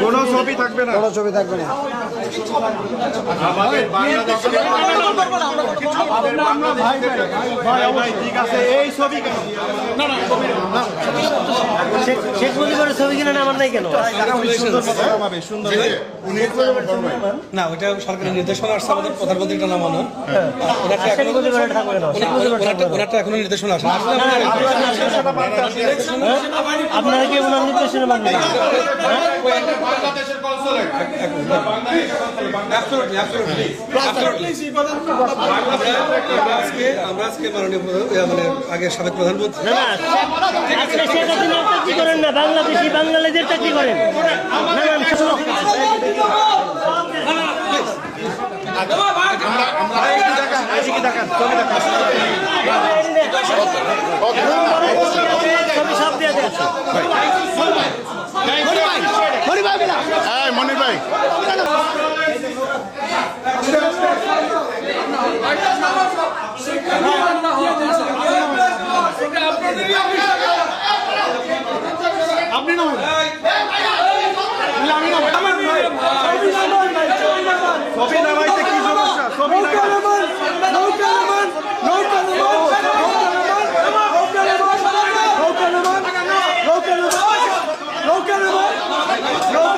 কোনো ছবি থাকবে না, কোনো ছবি থাকবে না। ঠিক আছে, এই ছবি কেন? শেখ মুজিবের ছবি কিনে আমার নাই কেন? না, ওইটা সরকারের নির্দেশনা আসছে, আমাদের প্রধানমন্ত্রীটা নামানো। ওনারটা এখনো নির্দেশনা আসে। আপনারা কি ওনার নির্দেশনা মানবেন? আমরা আজকে মাননীয় মানে আগে সাবেক প্রধানমন্ত্রী চাকরি করেন না, বাংলাদেশি বাঙালিদের চাকরি করেন। সব দিয়ে দিয়েছে মনির ভাই, আপনি না ছবি নামাইতে কি সমস্যা? ছবি No,